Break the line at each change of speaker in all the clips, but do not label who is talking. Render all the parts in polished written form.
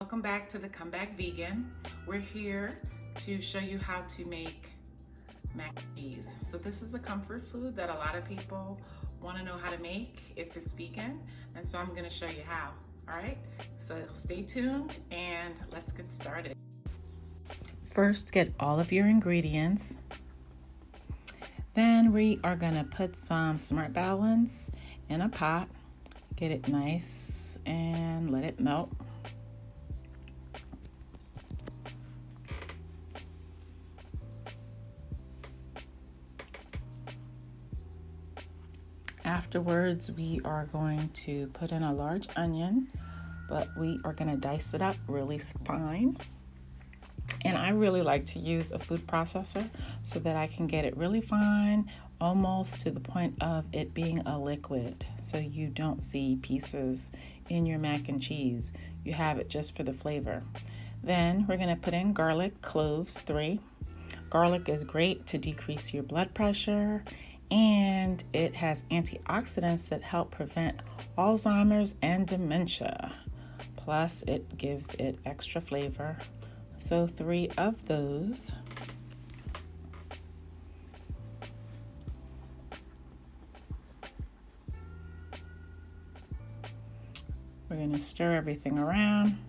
Welcome back to the Comeback Vegan. We're here to show you how to make mac and cheese. So this is a comfort food that a lot of people want to know how to make if it's vegan, and so I'm going to show you how. All right, so stay tuned and let's get started. First, get all of your ingredients. Then we are going to put some Smart Balance in a pot, get it nice and let it melt. Afterwards, we are going to put in a large onion, but we are going to dice it up really fine. And I really like to use a food processor so that I can get it really fine, almost to the point of it being a liquid, so you don't see pieces in your mac and cheese. You have it just for the flavor. Then we're going to put in garlic cloves, 3. Garlic is great to decrease your blood pressure, and it has antioxidants that help prevent Alzheimer's and dementia. Plus, it gives it extra flavor. So 3 of those. We're going to stir everything around.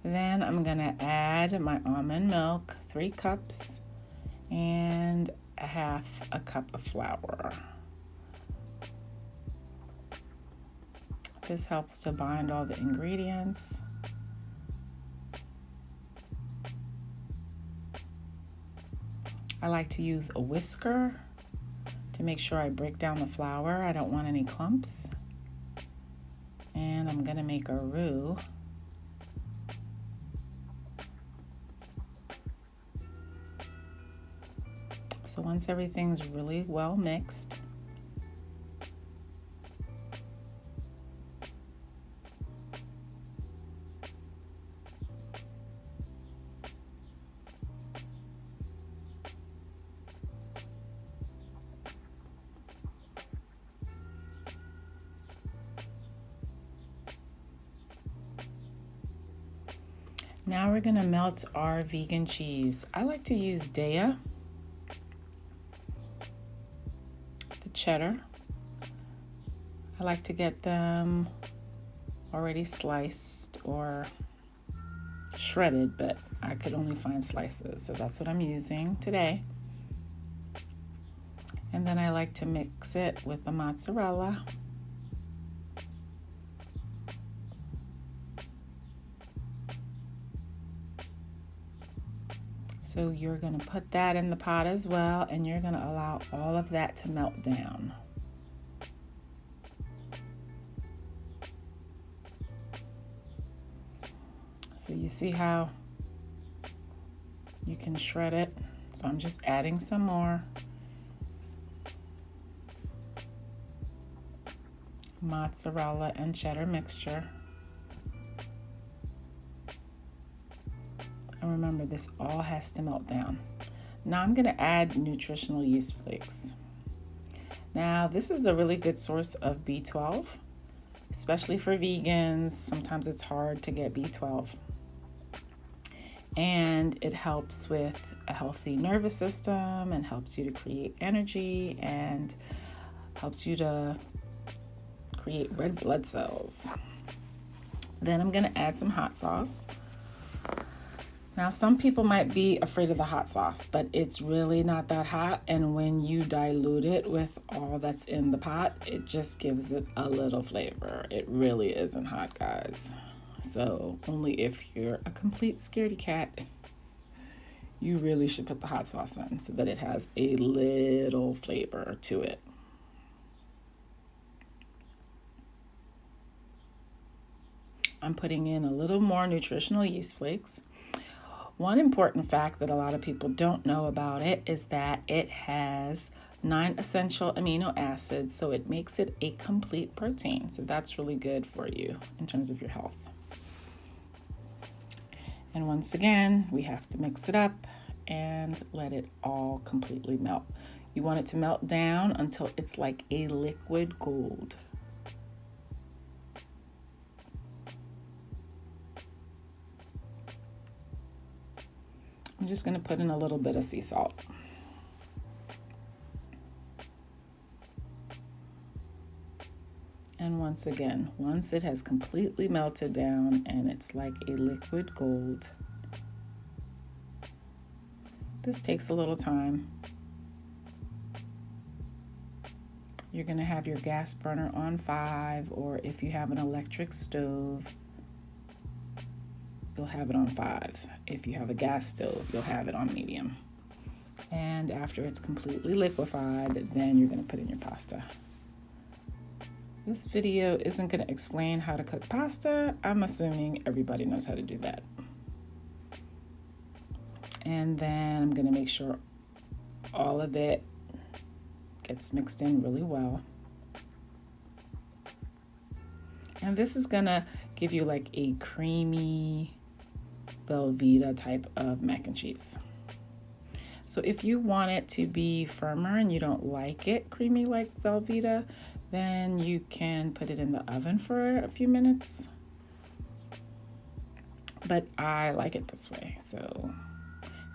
Then I'm going to add my almond milk, 3 cups, and a half a cup of flour. This helps to bind all the ingredients. I like to use a whisker to make sure I break down the flour. I don't want any clumps. And I'm going to make a roux. So once everything's really well mixed, now we're going to melt our vegan cheese. I like to use Daya, the cheddar. I like to get them already sliced or shredded, but I could only find slices, so that's what I'm using today. And then I like to mix it with the mozzarella. So you're going to put that in the pot as well, and you're going to allow all of that to melt down. So you see how you can shred it. So I'm just adding some more mozzarella and cheddar mixture. And remember, this all has to melt down. Now I'm going to add nutritional yeast flakes. Now this is a really good source of B12, especially for vegans. Sometimes it's hard to get B12. And it helps with a healthy nervous system and helps you to create energy and helps you to create red blood cells. Then I'm going to add some hot sauce. Now, some people might be afraid of the hot sauce, but it's really not that hot. And when you dilute it with all that's in the pot, it just gives it a little flavor. It really isn't hot, guys. So only if you're a complete scaredy cat, you really should put the hot sauce in so that it has a little flavor to it. I'm putting in a little more nutritional yeast flakes. One important fact that a lot of people don't know about it is that it has 9 essential amino acids, so it makes it a complete protein. So that's really good for you in terms of your health. And once again, we have to mix it up and let it all completely melt. You want it to melt down until it's like a liquid gold. I'm just going to put in a little bit of sea salt. And once again, once it has completely melted down and it's like a liquid gold, this takes a little time. You're going to have your gas burner on 5, or if you have an electric stove, you'll have it on 5. If you have a gas stove, you'll have it on medium. And after it's completely liquefied, then you're going to put in your pasta. This video isn't going to explain how to cook pasta. I'm assuming everybody knows how to do that. And then I'm going to make sure all of it gets mixed in really well. And this is going to give you like a creamy Velveeta type of mac and cheese. So if you want it to be firmer and you don't like it creamy like Velveeta, then you can put it in the oven for a few minutes. But I like it this way. So,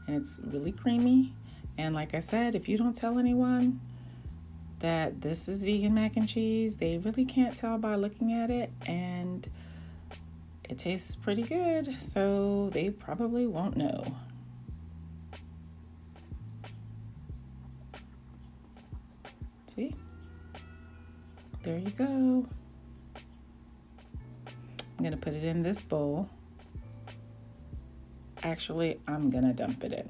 and it's really creamy. And like I said, if you don't tell anyone that this is vegan mac and cheese, they really can't tell by looking at it, and it tastes pretty good, so they probably won't know. See? There you go. I'm gonna put it in this bowl. Actually, I'm gonna dump it in.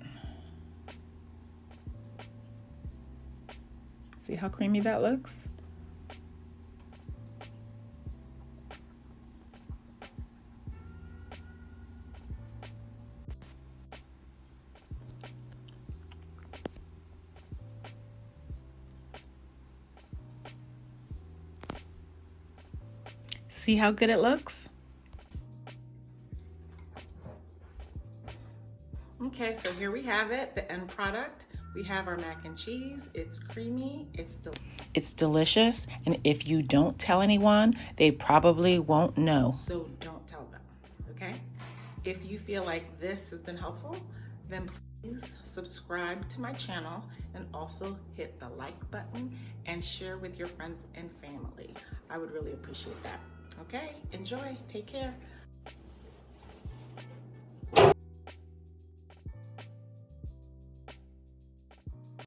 See how creamy that looks? See how good it looks? Okay, so here we have it, the end product. We have our mac and cheese. It's creamy, it's delicious, and if you don't tell anyone, they probably won't know. So don't tell them, okay? If you feel like this has been helpful, then please subscribe to my channel and also hit the like button and share with your friends and family. I would really appreciate that. Okay, enjoy, take care.